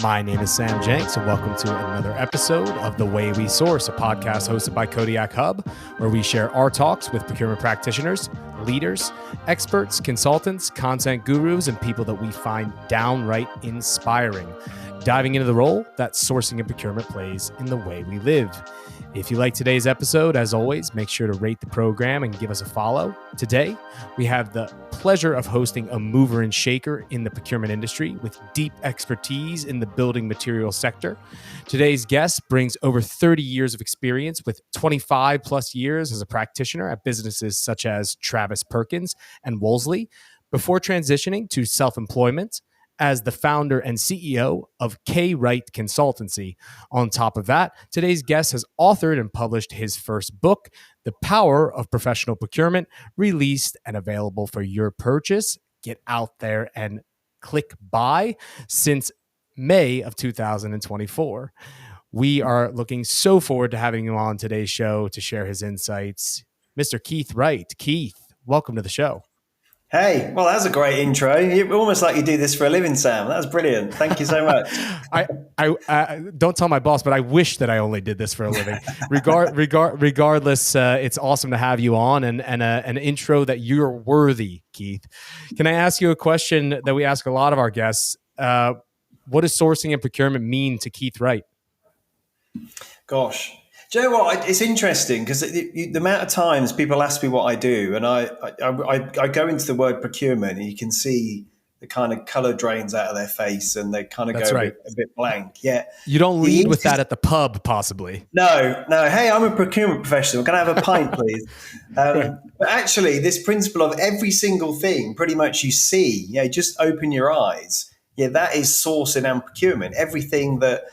My name is Sam Jenks, and welcome to another episode of The Way We Source, a podcast hosted by Kodiak Hub, where we share our talks with procurement practitioners, leaders, experts, consultants, content gurus, and people that we find downright inspiring, diving into the role that sourcing and procurement plays in the way we live. If you like today's episode, as always, make sure to rate the program and give us a follow. Today, we have the pleasure of hosting a mover and shaker in the procurement industry with deep expertise in the building material sector. Today's guest brings over 30 years of experience with 25 plus years as a practitioner at businesses such as Travis Perkins and Wolseley before transitioning to self-employment as the founder and CEO of Wright Consultancy. On top of that, today's guest has authored and published his first book, The Power of Professional Procurement, released and available for your purchase. Get out there and click buy since May of 2024. We are looking so forward to having him on today's show to share his insights. Mr. Keith Wright. Keith, welcome to the show. Hey, well, that's a great intro. You're almost like you do this for a living, Sam. That was brilliant. Thank you so much. I don't tell my boss, but I wish that I only did this for a living. Regardless, it's awesome to have you on and an intro that you're worthy, Keith. Can I ask you a question that we ask a lot of our guests? What does sourcing and procurement mean to Keith Wright? Gosh. Do you know what? It's interesting because the amount of times people ask me what I do, and I go into the word procurement, and you can see the kind of color drains out of their face, and they kind of That's go right. a bit blank. Yeah, you don't lead with that at the pub, possibly. No. Hey, I'm a procurement professional. Can I have a pint, please? But actually, this principle of every single thing, pretty much you see, just open your eyes. Yeah, that is sourcing and procurement. Everything that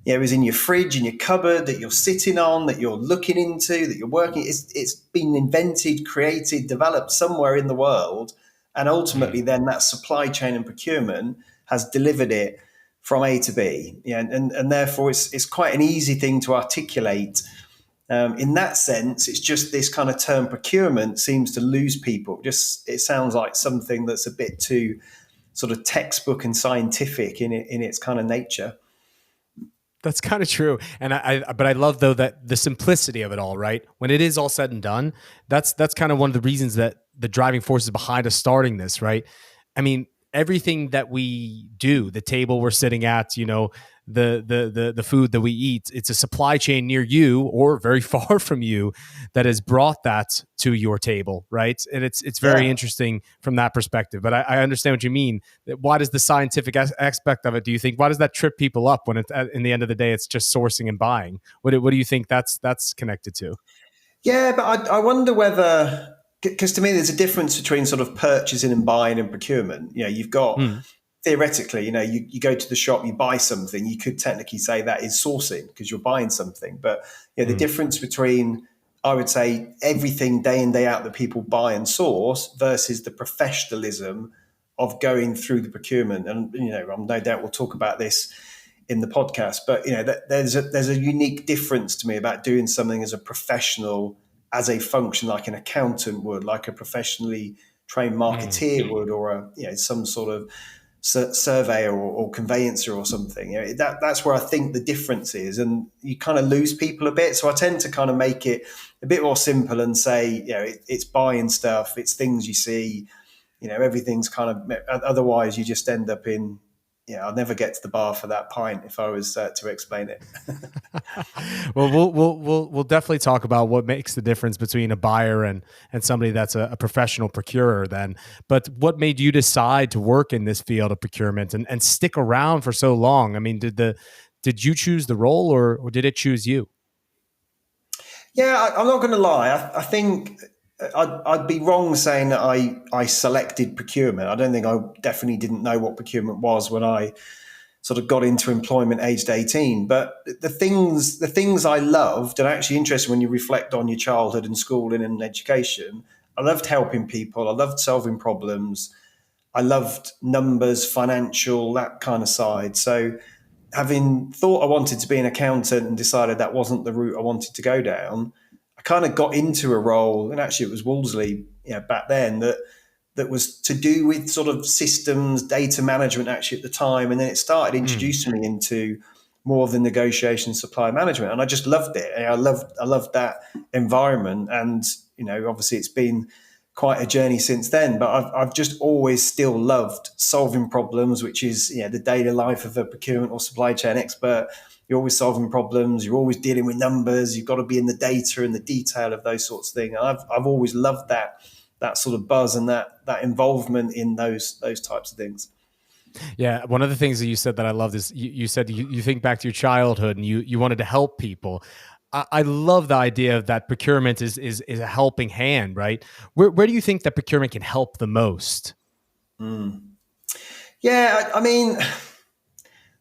is in your fridge, in your cupboard, that you're sitting on, that you're looking into, that you're working. It's been invented, created, developed somewhere in the world. And ultimately, then that supply chain and procurement has delivered it from A to B. And therefore, it's quite an easy thing to articulate. In that sense, it's just this kind of term procurement seems to lose people. It sounds like something that's a bit too sort of textbook and scientific in its kind of nature. That's kind of true. And but I love though that the simplicity of it all, right? When it is all said and done, that's kind of one of the reasons that the driving forces behind us starting this, right? I mean, everything that we do, the table we're sitting at, the food that we eat, it's a supply chain near you or very far from you that has brought that to your table, right? And it's very interesting from that perspective. But I understand what you mean. Why does the scientific aspect of it, do you think, why does that trip people up when in the end of the day, it's just sourcing and buying? What do you think that's connected to? Yeah, but I wonder whether... Because to me, there's a difference between sort of purchasing and buying and procurement. You've got theoretically, you go to the shop, you buy something. You could technically say that is sourcing because you're buying something. But the difference between, I would say, everything day in, day out that people buy and source versus the professionalism of going through the procurement. And, no doubt we'll talk about this in the podcast. But, there's a unique difference to me about doing something as a professional, as a function like an accountant would, like a professionally trained marketeer would, or some sort of surveyor or conveyancer or something. That's where I think the difference is, and you kind of lose people a bit. So I tend to kind of make it a bit more simple and say, it's buying stuff, it's things you see, everything's kind of. Otherwise, you just end up in. I'll never get to the bar for that pint if I was to explain it. Well, we'll definitely talk about what makes the difference between a buyer and somebody that's a professional procurer then. But what made you decide to work in this field of procurement and stick around for so long? I mean, did you choose the role or did it choose you? Yeah, I'm not going to lie. I think I'd be wrong saying that I selected procurement. I don't think I definitely didn't know what procurement was when I sort of got into employment aged 18. But the things I loved, and actually interesting when you reflect on your childhood and schooling and education, I loved helping people. I loved solving problems. I loved numbers, financial, that kind of side. So having thought I wanted to be an accountant and decided that wasn't the route I wanted to go down, I kind of got into a role, and actually it was Wolseley, back then, that that was to do with sort of systems, data management actually at the time. And then it started introducing me into more of the negotiation, supply management. And I just loved it. I loved that environment. And, obviously it's been quite a journey since then, but I've just always still loved solving problems, which is, the daily life of a procurement or supply chain expert. You're always solving problems. You're always dealing with numbers. You've got to be in the data and the detail of those sorts of things. And I've always loved that sort of buzz and that involvement in those types of things. Yeah, one of the things that you said that I loved is you said you think back to your childhood and you wanted to help people. I love the idea of that procurement is a helping hand, right? Where do you think that procurement can help the most? Yeah, I mean,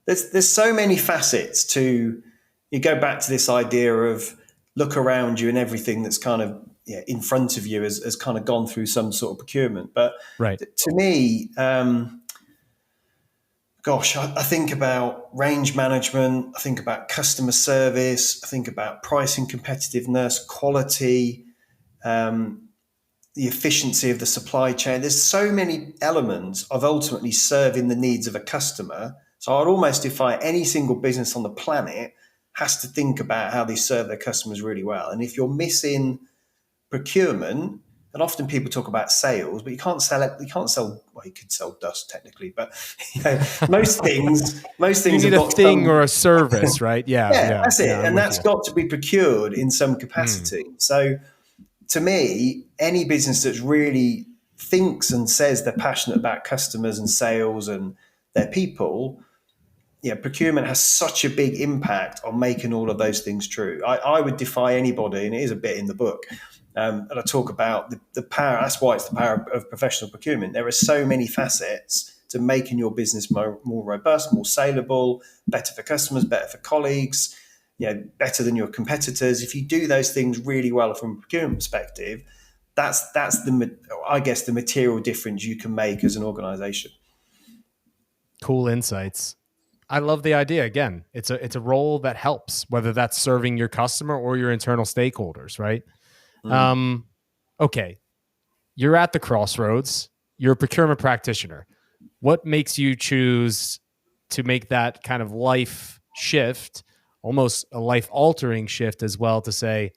there's so many facets to. You go back to this idea of look around you and everything that's kind of in front of you has kind of gone through some sort of procurement. But right. To me, I think about range management, I think about customer service, I think about pricing competitiveness, quality, the efficiency of the supply chain. There's so many elements of ultimately serving the needs of a customer. So I'd almost defy any single business on the planet has to think about how they serve their customers really well. And if you're missing procurement, and often people talk about sales, but you can't sell it. Well, you could sell dust technically, but most things you need a thing or a service, right? Yeah, that's it, and that's got to be procured in some capacity. So, to me, any business that really thinks and says they're passionate about customers and sales and their people, procurement has such a big impact on making all of those things true. I would defy anybody, and it is a bit in the book. And I talk about the power. That's why it's the power of professional procurement. There are so many facets to making your business more robust, more saleable, better for customers, better for colleagues, better than your competitors. If you do those things really well from a procurement perspective, that's the material difference you can make as an organization. Cool insights. I love the idea. Again, it's a role that helps, whether that's serving your customer or your internal stakeholders, right? Okay. You're at the crossroads. You're a procurement practitioner. What makes you choose to make that kind of life shift, almost a life altering shift as well, to say,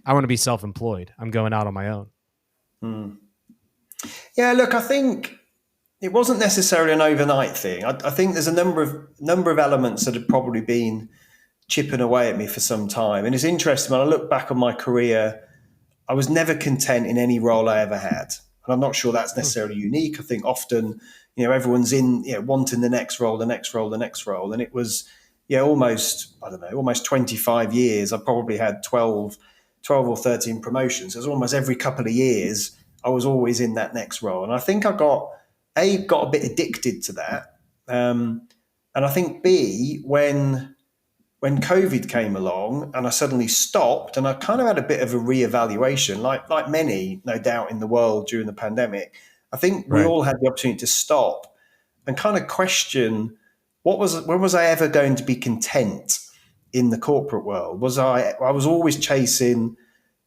I want to be self-employed. I'm going out on my own. Yeah, look, I think it wasn't necessarily an overnight thing. I think there's a number of elements that have probably been chipping away at me for some time. And it's interesting, when I look back on my career, I was never content in any role I ever had. And I'm not sure that's necessarily unique. I think often, everyone's in, wanting the next role. And it was, almost 25 years. I probably had 12 or 13 promotions. It was almost every couple of years, I was always in that next role. And I think I got a bit addicted to that. And I think B, when COVID came along and I suddenly stopped, and I kind of had a bit of a reevaluation, like many, no doubt, in the world during the pandemic. I think we all had the opportunity to stop and kind of question when was I ever going to be content in the corporate world? I was always chasing,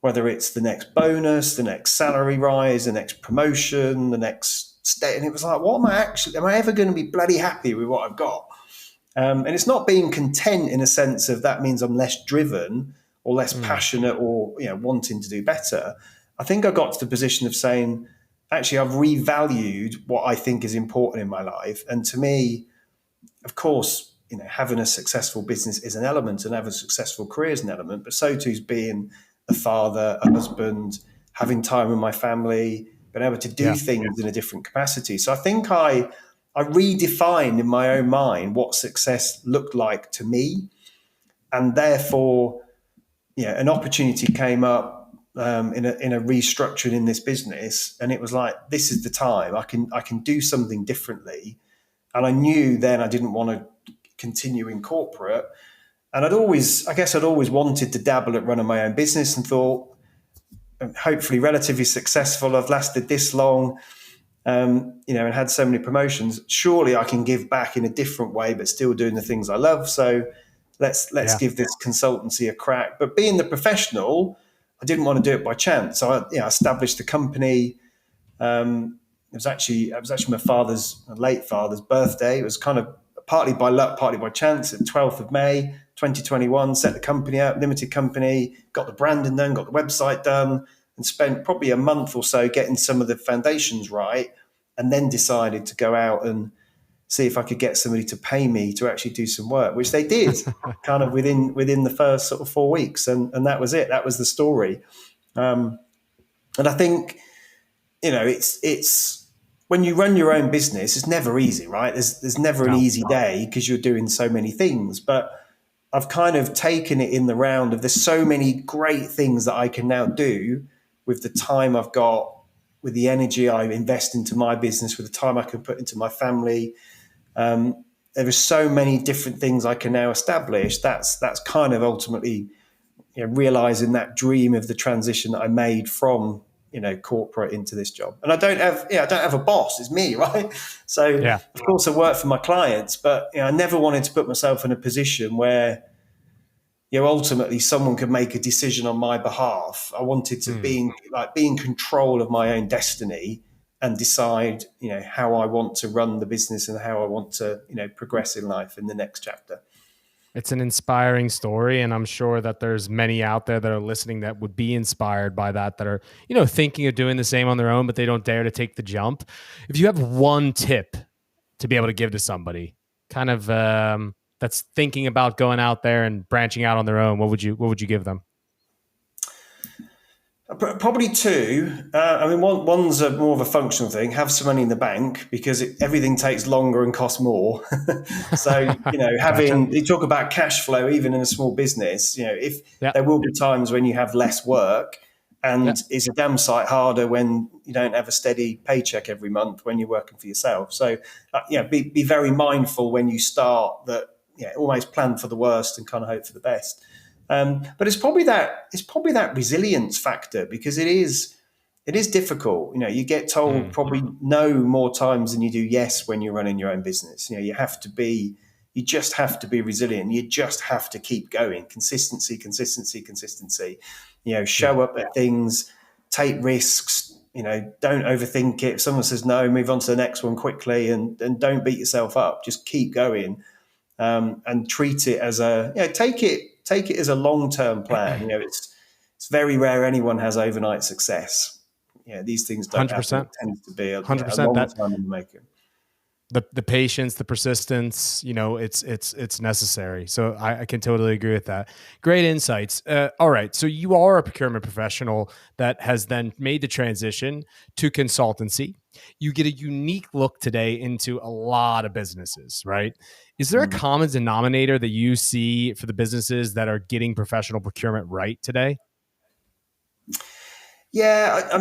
whether it's the next bonus, the next salary rise, the next promotion, the next state, and it was like, am I ever going to be bloody happy with what I've got? And it's not being content in a sense of that means I'm less driven or less passionate or wanting to do better. I think I got to the position of saying, actually, I've revalued what I think is important in my life. And to me, of course, having a successful business is an element, and having a successful career is an element, but so too is being a father, a husband, having time with my family, being able to do things in a different capacity. So I think I redefined in my own mind what success looked like to me. And therefore, an opportunity came up in a restructuring in this business. And it was like, this is the time. I can do something differently. And I knew then I didn't want to continue in corporate. And I'd always wanted to dabble at running my own business, and thought, hopefully relatively successful. I've lasted this long. And had so many promotions. Surely I can give back in a different way, but still doing the things I love. So let's give this consultancy a crack. But being the professional, I didn't want to do it by chance. So I established a company, it was actually my late father's birthday. It was kind of partly by luck, partly by chance. At 12th of May, 2021, set the company up, limited company, got the branding done, got the website done, and spent probably a month or so getting some of the foundations right, and then decided to go out and see if I could get somebody to pay me to actually do some work, which they did kind of within the first sort of 4 weeks. And that was it. That was the story. And I think, it's when you run your own business, it's never easy, right? There's never an easy day because you're doing so many things. But I've kind of taken it in the round of there's so many great things that I can now do with the time I've got, with the energy I invest into my business, with the time I can put into my family. There are so many different things I can now establish. That's kind of ultimately, realizing that dream of the transition that I made from corporate into this job. And I don't have a boss. It's me, right? So Yeah. of course I work for my clients, but I never wanted to put myself in a position where ultimately someone could make a decision on my behalf. I wanted to be in control of my own destiny and decide, how I want to run the business and how I want to, progress in life in the next chapter. It's an inspiring story, and I'm sure that there's many out there that are listening that would be inspired by that are, thinking of doing the same on their own, but they don't dare to take the jump. If you have one tip to be able to give to somebody kind of that's thinking about going out there and branching out on their own, what would you give them? Probably two. One's more of a functional thing. Have some money in the bank because everything takes longer and costs more. So, Gotcha. you talk about cash flow, even in a small business, if Yeah. there will be times when you have less work, Yeah. and it's a damn sight harder when you don't have a steady paycheck every month when you're working for yourself. So, be very mindful when you start that, always plan for the worst and kind of hope for the best. But it's probably that resilience factor, because it is difficult. You get told probably no more times than you do yes when you're running your own business. You just have to be resilient. You just have to keep going. Consistency. Show up at things, take risks. Don't overthink it. If someone says no, move on to the next one quickly, and don't beat yourself up. Just keep going, and treat it as take it as a long-term plan. It's very rare anyone has overnight success. These things don't happen. 100%. It tends to be a 100%. long That time in the making. the patience, the persistence, it's necessary. So I can totally agree with that. Great insights. All right. So you are a procurement professional that has then made the transition to consultancy. You get a unique look today into a lot of businesses, right? Is there a common denominator that you see for the businesses that are getting professional procurement right today? Yeah, I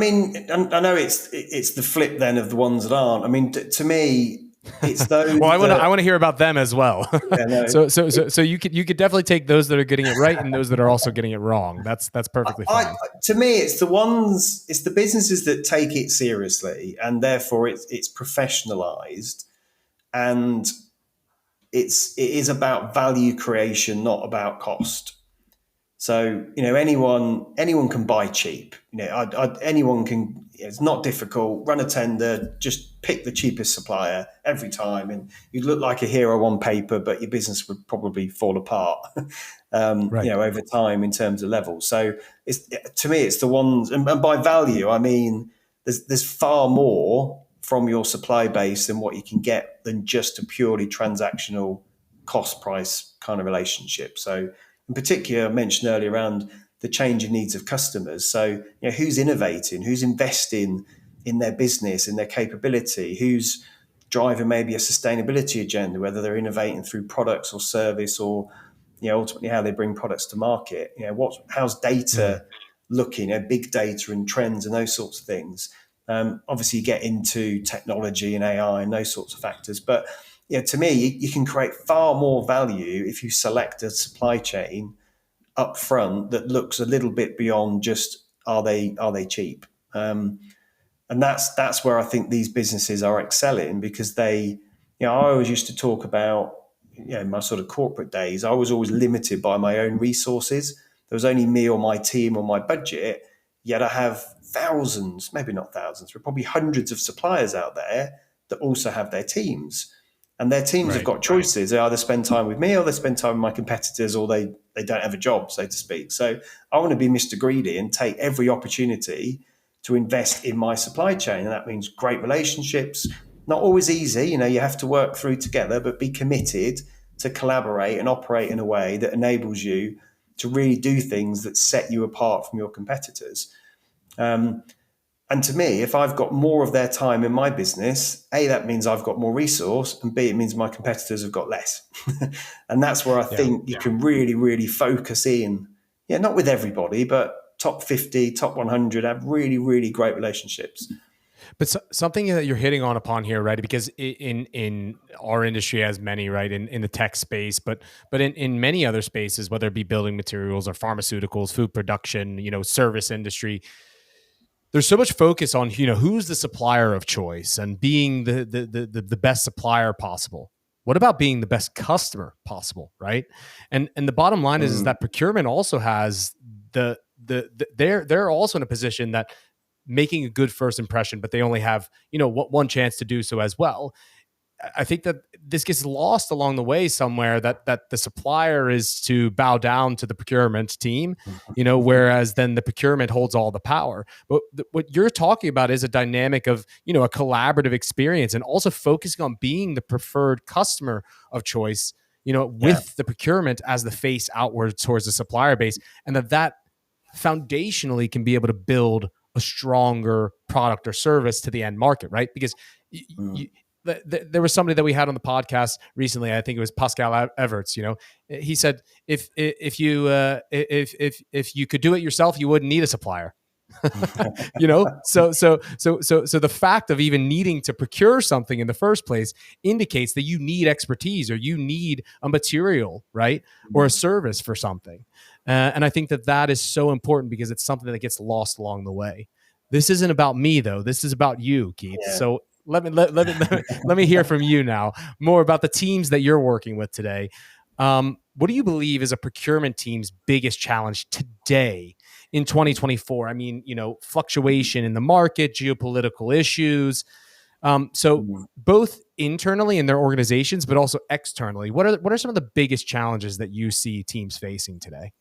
know it's the flip then of the ones that aren't. To me, it's those. Well, I want to hear about them as well. Yeah, no, so you could definitely take those that are getting it right and those that are also getting it wrong. That's perfectly fine. To me, it's the businesses that take it seriously, and therefore it's professionalized, and it is about value creation, not about cost. So anyone can buy cheap. Anyone can. It's not difficult. Run a tender. Just pick the cheapest supplier every time, and you'd look like a hero on paper, but your business would probably fall apart. Right. Over time in terms of levels. So to me, it's the ones, and by value, I mean there's far more from your supply base than what you can get than just a purely transactional cost price kind of relationship. So in particular, I mentioned earlier around the changing needs of customers. So, who's innovating, who's investing in their business, in their capability, who's driving maybe a sustainability agenda, whether they're innovating through products or service, or ultimately how they bring products to market. How's data looking, big data and trends and those sorts of things. Obviously, you get into technology and AI and those sorts of factors, but to me, you can create far more value if you select a supply chain up front that looks a little bit beyond just are they cheap, and that's where I think these businesses are excelling, because they, I always used to talk about my sort of corporate days. I was always limited by my own resources. There was only me or my team or my budget. Yet I have thousands, maybe not thousands, but probably hundreds of suppliers out there that also have their teams. And their teams have got choices. They either spend time with me or they spend time with my competitors, or they don't have a job, so to speak. So I want to be Mr. Greedy and take every opportunity to invest in my supply chain. And that means great relationships. Not always easy, you have to work through together, but be committed to collaborate and operate in a way that enables you to really do things that set you apart from your competitors. And to me, if I've got more of their time in my business, A, that means I've got more resource, and B, it means my competitors have got less. And that's where I think you can really, really focus in, not with everybody, but top 50, top 100, have really, really great relationships. But something that you're hitting upon here, right? Because in our industry, as many, right, in the tech space, but in many other spaces, whether it be building materials or pharmaceuticals, food production, service industry, there's so much focus on, who's the supplier of choice and being the best supplier possible. What about being the best customer possible, right? And the bottom line is that procurement also has they're also in a position that making a good first impression, but they only have, one chance to do so as well. I think that this gets lost along the way somewhere, that the supplier is to bow down to the procurement team, whereas then the procurement holds all the power. But what you're talking about is a dynamic of, a collaborative experience, and also focusing on being the preferred customer of choice, with the procurement as the face outward towards the supplier base, and that foundationally can be able to build a stronger product or service to the end market, right? Because there was somebody that we had on the podcast recently. I think it was Pascal Everts. He said if you could do it yourself, you wouldn't need a supplier. So the fact of even needing to procure something in the first place indicates that you need expertise, or you need a material, right, or a service for something. And I think that is so important, because it's something that gets lost along the way. This isn't about me, though. This is about you, Keith. Yeah. So let me hear from you now more about the teams that you're working with today. What do you believe is a procurement team's biggest challenge today in 2024? I mean, fluctuation in the market, geopolitical issues. Both internally in their organizations, but also externally, what are some of the biggest challenges that you see teams facing today?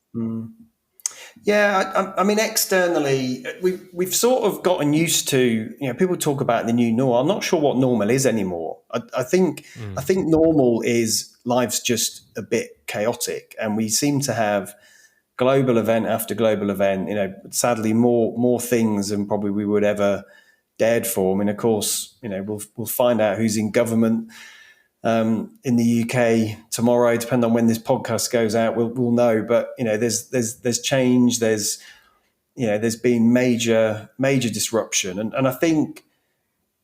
Yeah, I mean, externally, we've sort of gotten used to, people talk about the new normal. I'm not sure what normal is anymore. I think normal is life's just a bit chaotic, and we seem to have global event after global event. Sadly, more things than probably we would ever dared for. I mean, of course, we'll find out who's in government in the UK tomorrow, depending on when this podcast goes out, we'll know. But there's change. There's been major disruption, and I think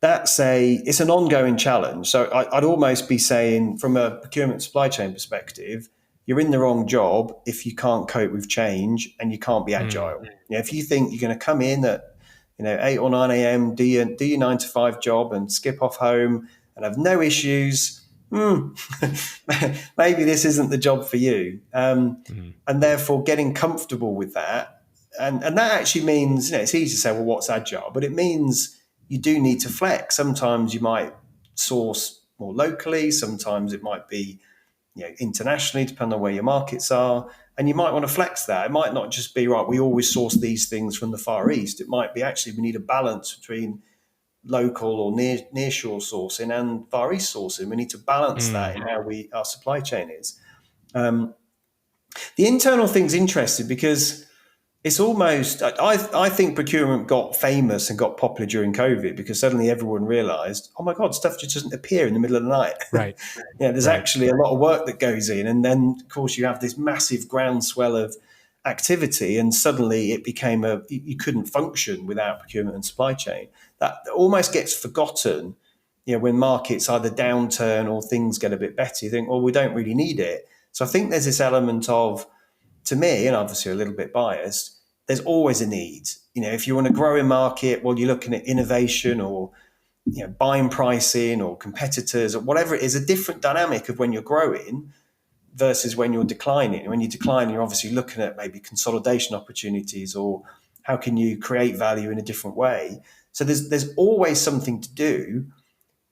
it's an ongoing challenge. So I'd almost be saying, from a procurement supply chain perspective, you're in the wrong job if you can't cope with change and you can't be agile. If you think you're going to come in at 8 or 9 a.m., do your 9 to 5 job and skip off home and have no issues, maybe this isn't the job for you. And therefore getting comfortable with that. And that actually means, it's easy to say, well, what's agile? But it means you do need to flex. Sometimes you might source more locally. Sometimes it might be, internationally, depending on where your markets are. And you might want to flex that. It might not just be, right, we always source these things from the Far East. It might be, actually, we need a balance between local or nearshore sourcing and Far East sourcing. We need to balance that in how our supply chain is. The internal thing's interesting because it's almost, I think procurement got famous and got popular during COVID because suddenly everyone realized, oh my God, stuff just doesn't appear in the middle of the night. Right. There's actually a lot of work that goes in. And then, of course, you have this massive groundswell of activity, and suddenly it became you couldn't function without procurement and supply chain. That almost gets forgotten, when markets either downturn or things get a bit better. You think, well, we don't really need it. So I think there's this element of, to me, and obviously a little bit biased, there's always a need. If you want to grow a market, well, you're looking at innovation or buying pricing or competitors or whatever it is, a different dynamic of when you're growing versus when you're declining. When you decline, you're obviously looking at maybe consolidation opportunities or How can you create value in a different way? So there's always something to do,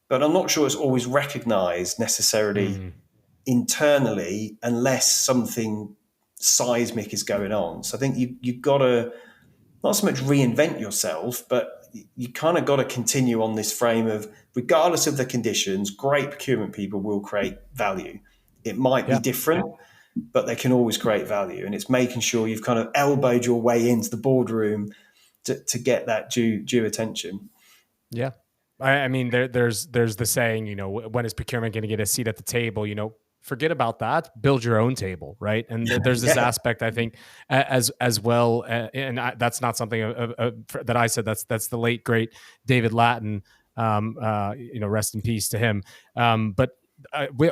but I'm not sure it's always recognized necessarily internally unless something seismic is going on. So I think you've got to not so much reinvent yourself, but you kind of got to continue on this frame of, regardless of the conditions, great procurement people will create value. It might be different, but they can always create value. And it's making sure you've kind of elbowed your way into the boardroom to get that due attention. Yeah. I mean, there's the saying, you know, when is procurement going to get a seat at the table? You know, forget about that. Build your own table, right? And there's this aspect, I think, as well. That's not something that I said. That's the late great David Lattin. You know, rest in peace to him. But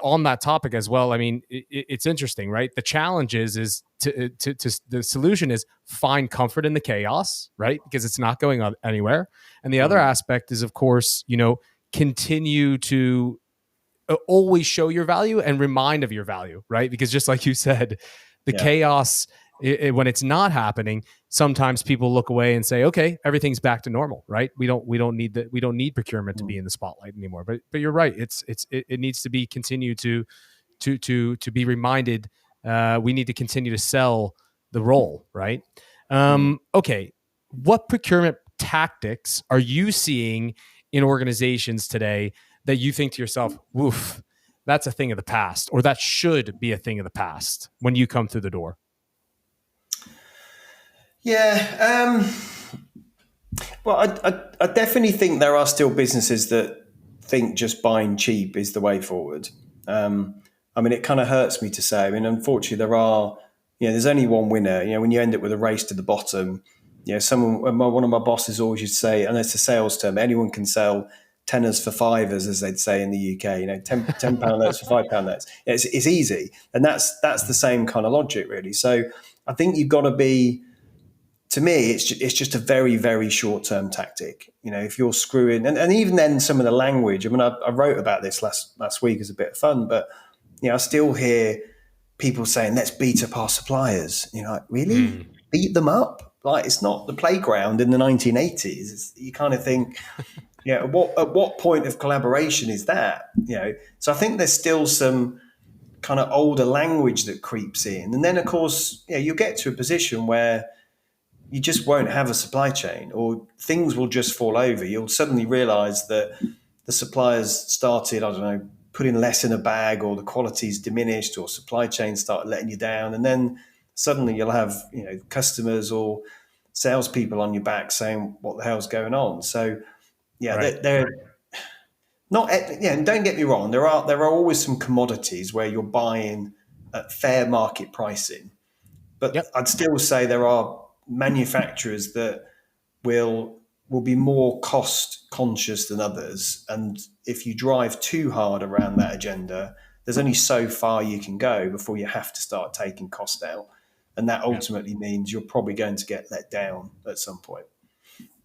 on that topic as well, I mean, it's interesting, right? The challenge is to the solution is find comfort in the chaos, right? Because it's not going on anywhere. And the other aspect is, of course, you know, continue to always show your value and remind of your value, right? Because just like you said, the chaos, when it's not happening, sometimes people look away and say, okay, everything's back to normal, right? We don't need procurement to be in the spotlight anymore. But you're right. It needs to be continued to be reminded. We need to continue to sell the role, right? Okay. What procurement tactics are you seeing in organizations today that you think to yourself, woof, that's a thing of the past, or that should be a thing of the past when you come through the door? Yeah. Well, I definitely think there are still businesses that think just buying cheap is the way forward. I mean, it kind of hurts me to say. I mean, unfortunately, there's only one winner. You know, when you end up with a race to the bottom, you know, one of my bosses always used to say, and it's a sales term, anyone can sell tenors for fivers, as they'd say in the UK. You know, £10 notes for £5 notes. It's easy, and that's the same kind of logic, really. So I think you've got to be. To me, it's just a very, very short-term tactic. You know, if you're screwing, and even then, some of the language. I mean, I wrote about this last week as a bit of fun, but you know, I still hear people saying, "Let's beat up our suppliers." You know, like, really beat them up? Like, it's not the playground in the 1980s. You kind of think, yeah, at what point of collaboration is that? You know, so I think there's still some kind of older language that creeps in, and then of course, you know, you get to a position where you just won't have a supply chain, or things will just fall over. You'll suddenly realize that the suppliers started, I don't know, putting less in a bag, or the quality's diminished, or supply chains start letting you down. And then suddenly you'll have, you know, customers or salespeople on your back saying, what the hell's going on? So yeah, right. they're not, yeah, and don't get me wrong, there are always some commodities where you're buying at fair market pricing. But I'd still say there are manufacturers that will be more cost conscious than others, and if you drive too hard around that agenda, there's only so far you can go before you have to start taking cost out, and that ultimately means you're probably going to get let down at some point.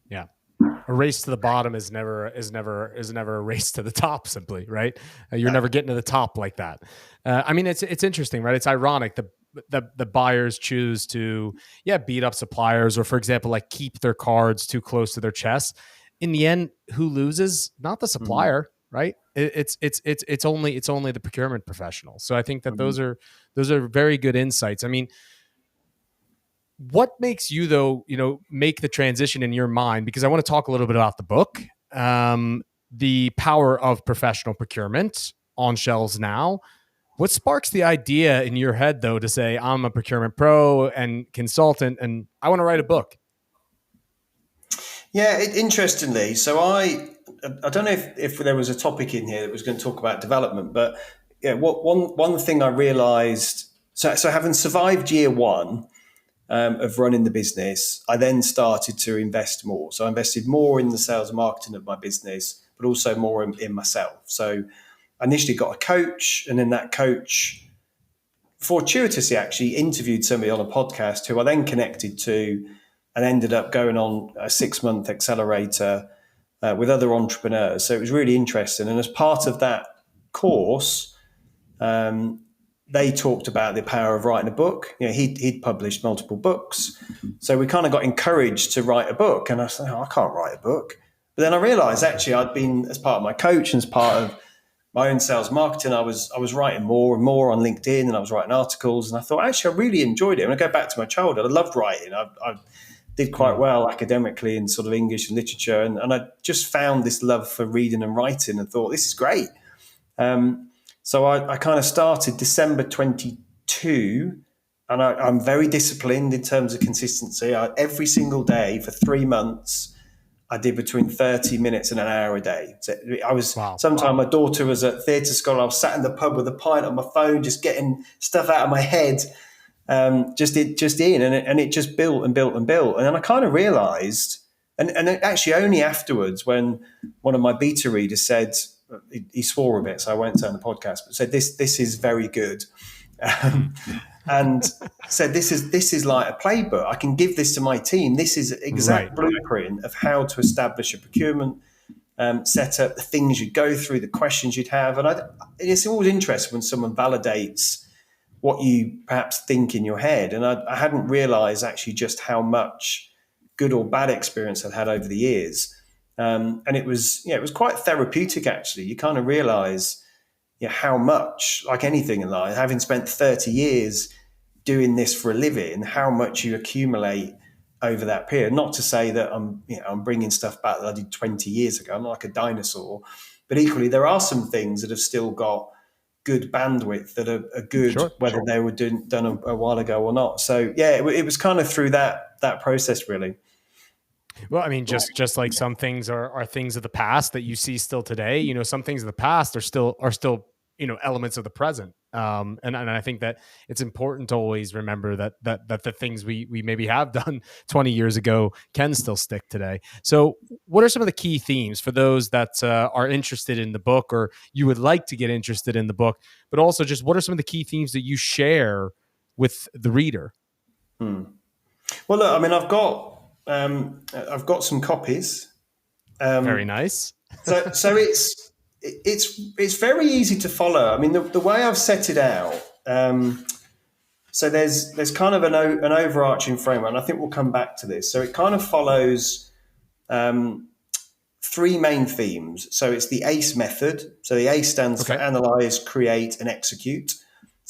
Yeah, a race to the bottom is never a race to the top. Simply, right? You're never getting to the top like that. I mean, it's interesting, right? It's ironic. The buyers choose to beat up suppliers, or for example, like keep their cards too close to their chest. In the end, who loses? Not the supplier, right? It's only the procurement professional. So I think that those are very good insights. I mean, what makes you, though, you know, make the transition in your mind? Because I want to talk a little bit about the book, The Power of Professional Procurement, on shelves now. What sparks the idea in your head, though, to say, I'm a procurement pro and consultant and I want to write a book? Yeah, interestingly, so I don't know if there was a topic in here that was going to talk about development, but yeah, one thing I realized, so having survived year one of running the business, I then started to invest more. So I invested more in the sales and marketing of my business, but also more in myself. So I initially got a coach, and then that coach fortuitously actually interviewed somebody on a podcast who I then connected to, and ended up going on a 6-month accelerator with other entrepreneurs. So it was really interesting. And as part of that course, they talked about the power of writing a book. He'd published multiple books, so we kind of got encouraged to write a book. And I said, I can't write a book. But then I realised actually I'd been, as part of my coach and as part of my own sales marketing, I was writing more and more on LinkedIn, and I was writing articles. And I thought actually I really enjoyed it. When I go back to my childhood, I loved writing. I did quite well academically in sort of English and literature, and I just found this love for reading and writing, and thought this is great. So I kind of started December 22, and I'm very disciplined in terms of consistency. Every single day for 3 months, I did between 30 minutes and an hour a day. So I was, sometime my daughter was at theatre school. I was sat in the pub with a pint on my phone, just getting stuff out of my head, and it just built and built and built. And then I kind of realised, and actually only afterwards, when one of my beta readers said, he swore a bit, so I won't say on the podcast, but said this is very good, and said this is like a playbook. I can give this to my team. This is exact blueprint of how to establish a procurement setup, the things you'd go through, the questions you'd have. And it's always interesting when someone validates what you perhaps think in your head. And I hadn't realised actually just how much good or bad experience I'd had over the years. And it was quite therapeutic, actually. You kind of realise how much, like anything in life, having spent 30 years doing this for a living, how much you accumulate over that period. Not to say that I'm bringing stuff back that I did 20 years ago. I'm not like a dinosaur. But equally, there are some things that have still got good bandwidth that are good, whether they were done a while ago or not. So, it was kind of through that process, really. Well, I mean, just like some things are things of the past that you see still today. Some things of the past are still elements of the present. And I think that it's important to always remember that the things we maybe have done 20 years ago can still stick today. So what are some of the key themes for those that are interested in the book, or you would like to get interested in the book, but also just what are some of the key themes that you share with the reader? Well, look, I mean, I've got some copies. Very nice. so it's very easy to follow. I mean, the way I've set it out. So there's kind of an overarching framework, and I think we'll come back to this. So it kind of follows three main themes. So it's the ACE method. So the ACE stands for analyze, create, and execute.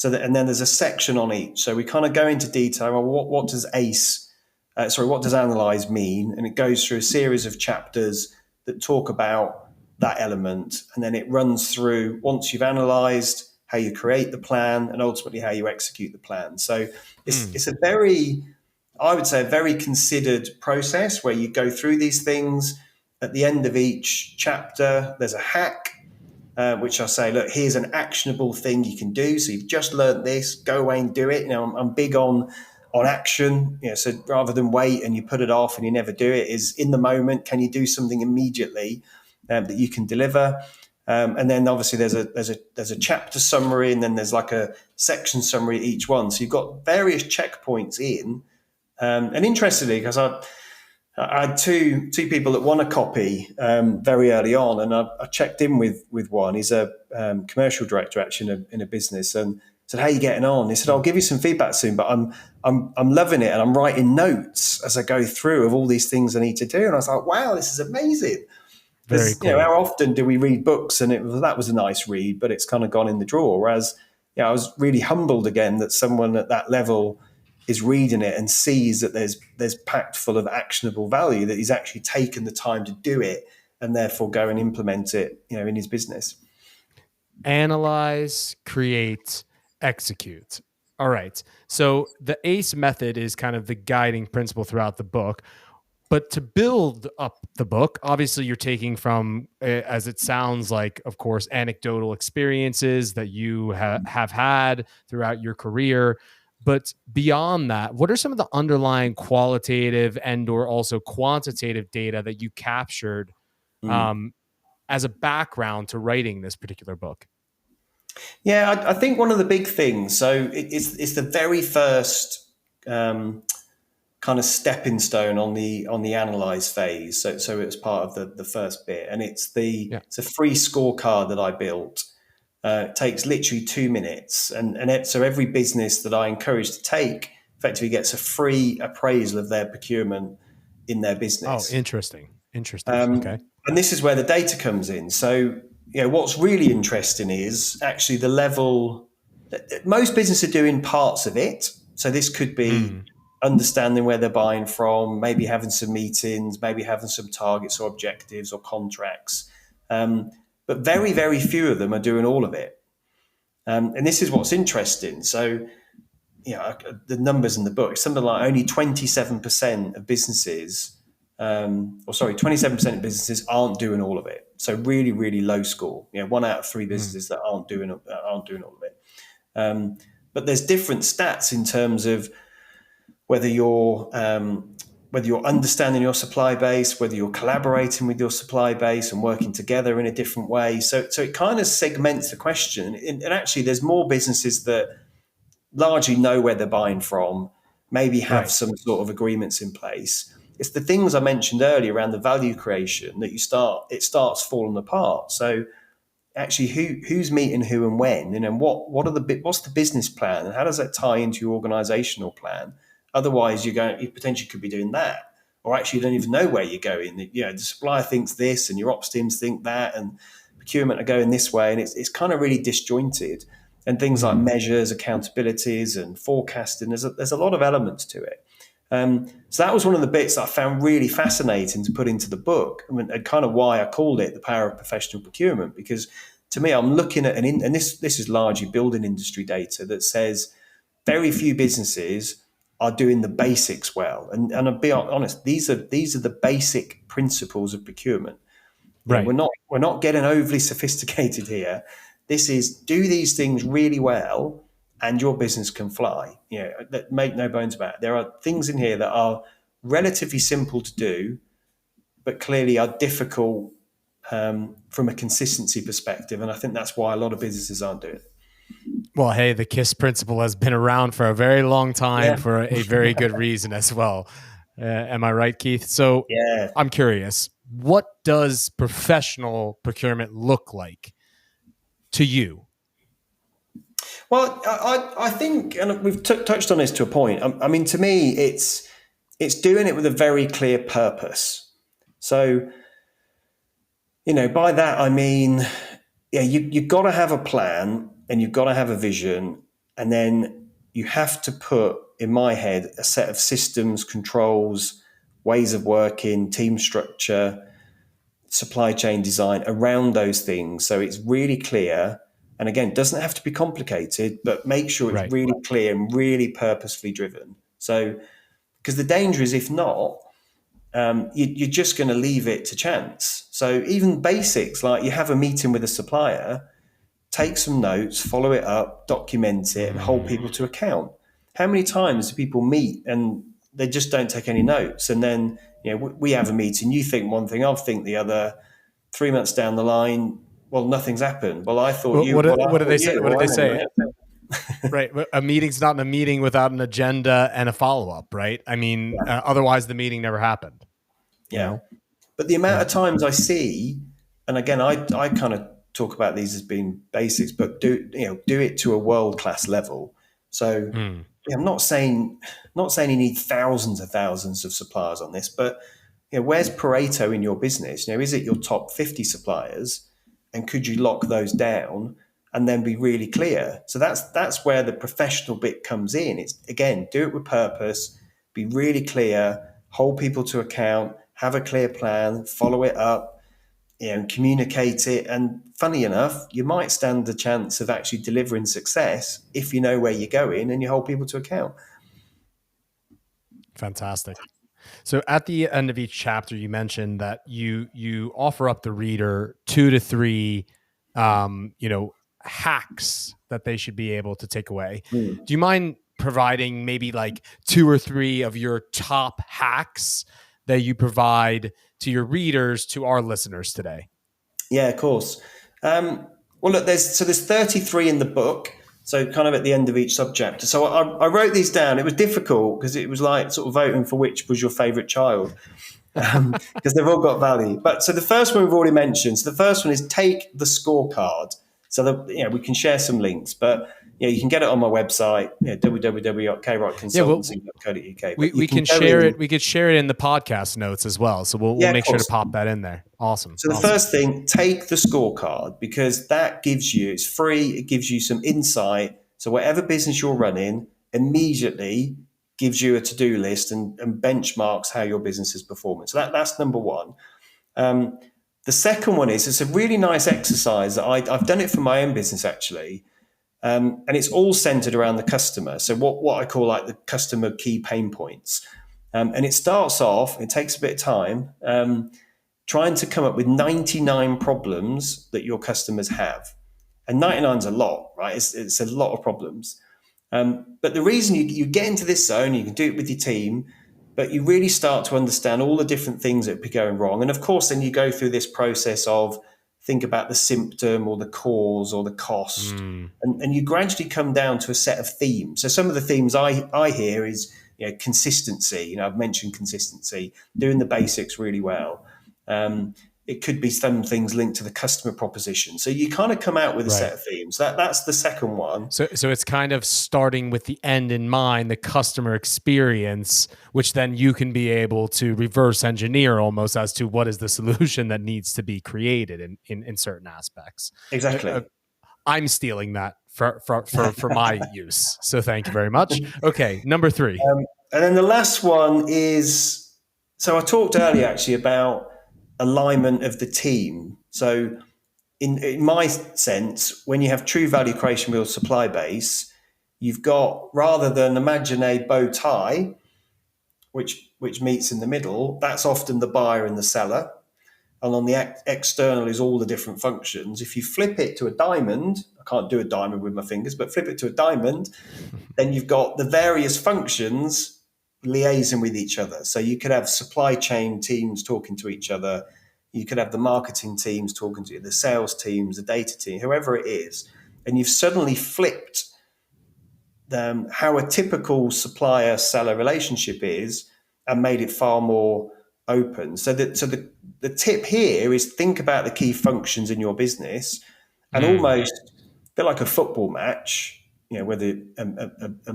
And then there's a section on each. So we kind of go into detail. Well, what does ACE? What does analyze mean? And it goes through a series of chapters that talk about that element. And then it runs through, once you've analyzed, how you create the plan, and ultimately how you execute the plan. So it's a very considered process where you go through these things. At the end of each chapter, there's a hack, which I say, look, here's an actionable thing you can do. So you've just learned this, go away and do it. I'm big on action. So rather than wait and you put it off and you never do it, is in the moment, can you do something immediately that you can deliver? And then obviously there's a chapter summary, and then there's like a section summary each one. So you've got various checkpoints in. And interestingly, because I had two people that won a copy very early on, and I checked in with one. He's a commercial director actually in a business, and said, "How are you getting on?" He said, "I'll give you some feedback soon, but I'm loving it, and I'm writing notes as I go through of all these things I need to do." And I was like, "Wow, this is amazing." Very cool. How often do we read books and that was a nice read, but it's kind of gone in the drawer. Whereas, I was really humbled again that someone at that level is reading it and sees that there's packed full of actionable value, that he's actually taken the time to do it and therefore go and implement it, in his business. Analyze, create, execute. All right. So the ACE method is kind of the guiding principle throughout the book. But to build up the book, obviously you're taking from, as it sounds like, of course, anecdotal experiences that you have had throughout your career. But beyond that, what are some of the underlying qualitative and or also quantitative data that you captured as a background to writing this particular book? Yeah, I think one of the big things, so it's the very first kind of stepping stone on the analyze phase. So it's part of the first bit, and it's a free scorecard that I built. It takes literally 2 minutes. So every business that I encourage to take effectively gets a free appraisal of their procurement in their Oh, business. interesting. Okay. And this is where the data comes in. So, what's really interesting is actually the level that most businesses are doing parts of it. So this could be understanding where they're buying from, maybe having some meetings, maybe having some targets or objectives or contracts. But very, very few of them are doing all of it. And this is what's interesting. So, the numbers in the book, something like only 27% of businesses, 27% of businesses aren't doing all of it. So really, really low score. 1 out of 3 businesses that aren't doing all of it. But there's different stats in terms of whether you're understanding your supply base, whether you're collaborating with your supply base and working together in a different way. So it kind of segments the question. And actually, there's more businesses that largely know where they're buying from, maybe have some sort of agreements in place. It's the things I mentioned earlier around the value creation that it starts falling apart. So actually, who's meeting who and when, and what's the business plan, and how does that tie into your organizational plan? Otherwise, you potentially could be doing that, or actually you don't even know where you're going. The supplier thinks this, and your ops teams think that, and procurement are going this way, and it's kind of really disjointed. And things like measures, accountabilities, and forecasting. There's a lot of elements to it. So that was one of the bits that I found really fascinating to put into the book, and kind of why I called it The Power of Professional Procurement, because to me, I'm looking at and this is largely building industry data that says very few businesses are doing the basics well. And I'll be honest, these are the basic principles of procurement. Right. We're not getting overly sophisticated here. This is do these things really well, and your business can fly. Make no bones about it. There are things in here that are relatively simple to do, but clearly are difficult from a consistency perspective. And I think that's why a lot of businesses aren't doing it. Well, hey, the KISS principle has been around for a very long time for a very good reason as well. Am I right, Keith? So I'm curious, what does professional procurement look like to you? Well, I think, and we've touched on this to a point. I mean, to me, it's doing it with a very clear purpose. So, by that I mean, you've got to have a plan and you've got to have a vision, and then you have to put, in my head, a set of systems, controls, ways of working, team structure, supply chain design around those things. So it's really clear. And again, it doesn't have to be complicated, but make sure it's really clear and really purposefully driven. So, because the danger is, if not, you're just going to leave it to chance. So even basics, like you have a meeting with a supplier, take some notes, follow it up, document it, and hold people to account. How many times do people meet and they just don't take any notes? And then, we have a meeting, you think one thing, I'll think the other. 3 months down the line, well, nothing's happened. Well, I thought you. What do they say? What do they say? Right. A meeting's not a meeting without an agenda and a follow-up, right? I mean, otherwise the meeting never happened. Yeah. But the amount of times I see, and again, I kind of talk about these as being basics, but do it to a world-class level. So I'm not saying you need thousands of suppliers on this, but where's Pareto in your business? Is it your top 50 suppliers? And could you lock those down and then be really clear? So that's where the professional bit comes in. It's, again, do it with purpose, be really clear, hold people to account, have a clear plan, follow it up, communicate it. And funny enough, you might stand the chance of actually delivering success if you know where you're going and you hold people to account. Fantastic. So at the end of each chapter, you mentioned that you offer up the reader 2 to 3, hacks that they should be able to take away. Do you mind providing maybe like 2 or 3 of your top hacks that you provide to your readers, to our listeners today? Yeah, of course. Well, look, there's 33 in the book. So kind of at the end of each subchapter. So I wrote these down. It was difficult because it was like sort of voting for which was your favorite child, because they've all got value. But so the first one we've already mentioned. So the first one is take the scorecard. So that, we can share some links, but you can get it on my website, www.kwrightconsultancy.co.uk. We, But you we can can go share in. it. We could share it in the podcast notes as well. So we'll Of make sure to course. pop that in there. Awesome. So the first thing, take the scorecard, because that gives you, it's free. It gives you some insight. So whatever business you're running immediately gives you a to-do list and benchmarks how your business is performing. So that's number one. The second one is, it's a really nice exercise that I've done it for my own business actually. And it's all centered around the customer. So what I call like the customer key pain points. And it starts off, it takes a bit of time, trying to come up with 99 problems that your customers have. And 99 is a lot, right? It's a lot of problems. But the reason you get into this zone, you can do it with your team, but you really start to understand all the different things that be going wrong. And of course, then you go through this process of think about the symptom or the cause or the cost. And you gradually come down to a set of themes. So some of the themes I hear is consistency. I've mentioned consistency, doing the basics really well. It could be some things linked to the customer proposition. So you kind of come out with a set of themes. That's the second one. So it's kind of starting with the end in mind, the customer experience, which then you can be able to reverse engineer almost as to what is the solution that needs to be created in certain aspects. Exactly. I'm stealing that for my use. So thank you very much. Okay, number 3. And then the last one is, so I talked earlier actually about alignment of the team. So in my sense, when you have true value creation with your supply base, you've got, rather than imagine a bow tie, which meets in the middle, that's often the buyer and the seller. And on the external is all the different functions. If you flip it to a diamond, I can't do a diamond with my fingers, but flip it to a diamond, then you've got the various functions liaising with each other. So you could have supply chain teams talking to each other. You could have the marketing teams talking to you, the sales teams, the data team, whoever it is. And you've suddenly flipped how a typical supplier-seller relationship is and made it far more open. So the tip here is think about the key functions in your business and almost a bit like a football match, whether a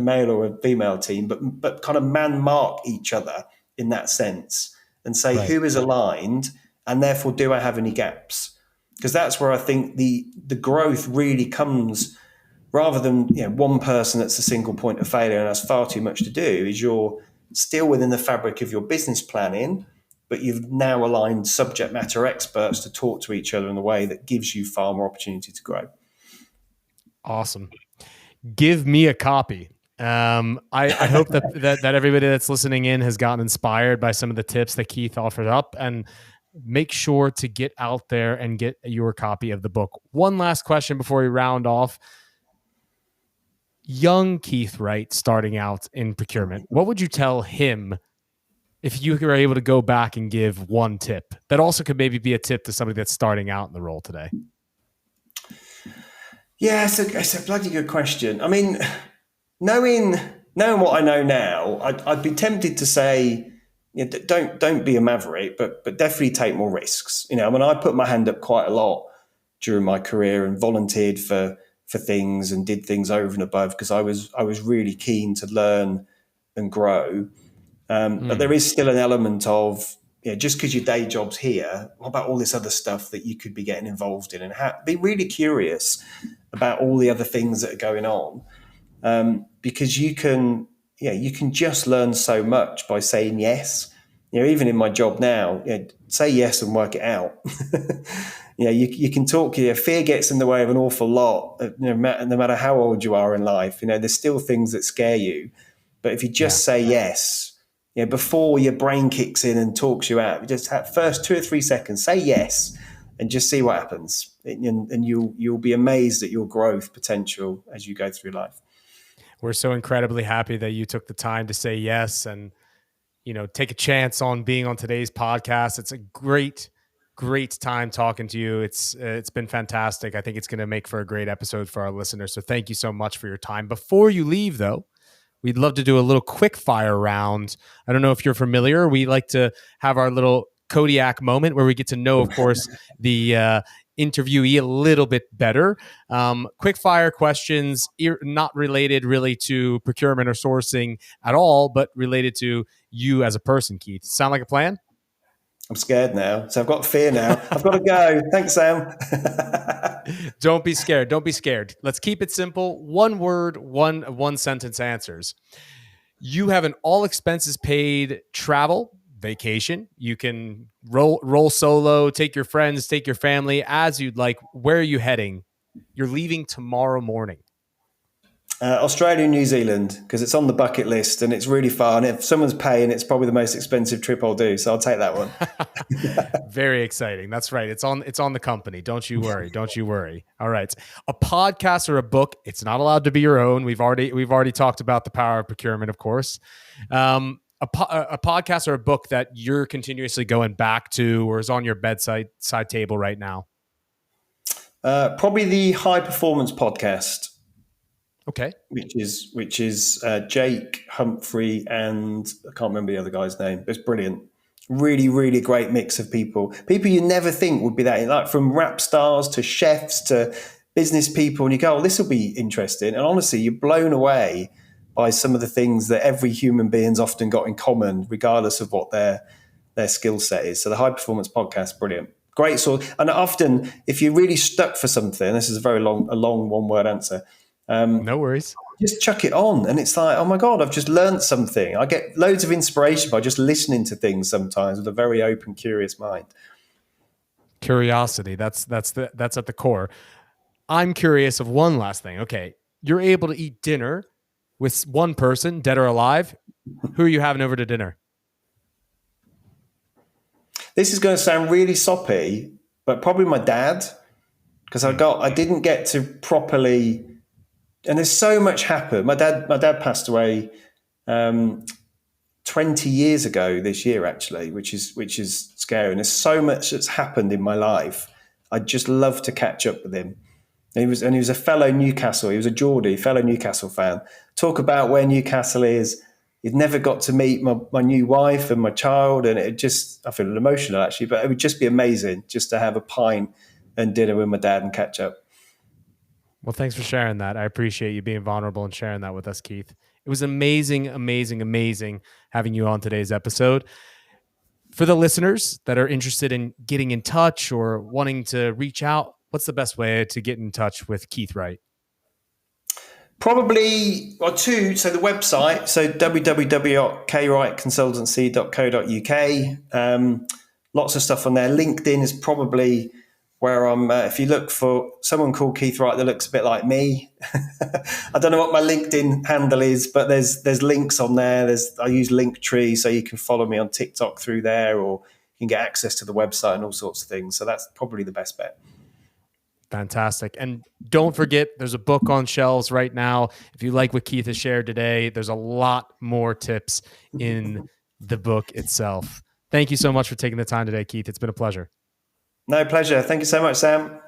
male or a female team, but kind of man mark each other in that sense and say who is aligned and therefore do I have any gaps? Because that's where I think the growth really comes, rather than one person that's a single point of failure and has far too much to do, is you're still within the fabric of your business planning, but you've now aligned subject matter experts to talk to each other in a way that gives you far more opportunity to grow. Awesome. Give me a copy. I hope that everybody that's listening in has gotten inspired by some of the tips that Keith offered up, and make sure to get out there and get your copy of the book. One last question before we round off. Young Keith Wright starting out in procurement, what would you tell him if you were able to go back and give one tip that also could maybe be a tip to somebody that's starting out in the role today? Yeah, it's a bloody good question. I mean, knowing what I know now, I'd be tempted to say, don't be a maverick, but definitely take more risks. I mean, I put my hand up quite a lot during my career and volunteered for things and did things over and above because I was really keen to learn and grow. But there is still an element of, just because your day job's here, what about all this other stuff that you could be getting involved in, and be really curious about all the other things that are going on, because you can just learn so much by saying yes. Even in my job now, say yes and work it out. You can talk. Fear gets in the way of an awful lot. No matter how old you are in life, there's still things that scare you. But if you just say yes, before your brain kicks in and talks you out, you just have first 2 or 3 seconds, say yes, and just see what happens. And you'll be amazed at your growth potential as you go through life. We're so incredibly happy that you took the time to say yes and take a chance on being on today's podcast. It's a great time talking to you. It's been fantastic. I think it's going to make for a great episode for our listeners. So thank you so much for your time. Before you leave, though, we'd love to do a little quick fire round. I don't know if you're familiar. We like to have our little Kodiak moment where we get to know, of course, the interviewee a little bit better. Quick fire questions, not related really to procurement or sourcing at all, but related to you as a person, Keith. Sound like a plan? I'm scared now. So I've got fear now. I've got to go. Thanks, Sam. Don't be scared. Don't be scared. Let's keep it simple. One word, one sentence answers. You have an all expenses paid travel vacation. You can roll solo, take your friends, take your family as you'd like. Where are you heading? You're leaving tomorrow morning. Australia and New Zealand, because it's on the bucket list and it's really fun. If someone's paying, it's probably the most expensive trip I'll do. So I'll take that one. Very exciting. That's right. It's on the company. Don't you worry. Don't you worry. All right. A podcast or a book. It's not allowed to be your own. We've already talked about the power of procurement, of course. A podcast or a book that you're continuously going back to or is on your bedside table right now. Probably the High Performance Podcast. Okay. Which is Jake, Humphrey, and I can't remember the other guy's name. It's brilliant. Really, really great mix of people. People you never think would be that, like from rap stars to chefs to business people. And you go, oh, this will be interesting. And honestly, you're blown away by some of the things that every human being's often got in common, regardless of what their skill set is. So the High Performance Podcast, brilliant. Great source. And often, if you're really stuck for something, this is a long one-word answer. No worries. Just chuck it on. And it's like, oh my God, I've just learned something. I get loads of inspiration by just listening to things sometimes with a very open, curious mind. Curiosity. That's at the core. I'm curious of one last thing. Okay. You're able to eat dinner with one person, dead or alive. Who are you having over to dinner? This is going to sound really soppy, but probably my dad, because I didn't get to properly. And there's so much happened. My dad passed away 20 years ago this year, actually, which is scary. And there's so much that's happened in my life. I'd just love to catch up with him. And he was a fellow Newcastle. He was a Geordie, fellow Newcastle fan. Talk about where Newcastle is. He'd never got to meet my new wife and my child. And I feel emotional, actually. But it would just be amazing just to have a pint and dinner with my dad and catch up. Well, thanks for sharing that. I appreciate you being vulnerable and sharing that with us, Keith. It was amazing, amazing, amazing having you on today's episode. For the listeners that are interested in getting in touch or wanting to reach out, what's the best way to get in touch with Keith Wright? Probably, two. So the website, so www.kwrightconsultancy.co.uk. Lots of stuff on there. LinkedIn is probably where I'm, if you look for someone called Keith Wright that looks a bit like me. I don't know what my LinkedIn handle is, but there's links on there. I use Linktree, so you can follow me on TikTok through there, or you can get access to the website and all sorts of things. So that's probably the best bet. Fantastic. And don't forget, there's a book on shelves right now. If you like what Keith has shared today, there's a lot more tips in the book itself. Thank you so much for taking the time today, Keith. It's been a pleasure. No, pleasure. Thank you so much, Sam.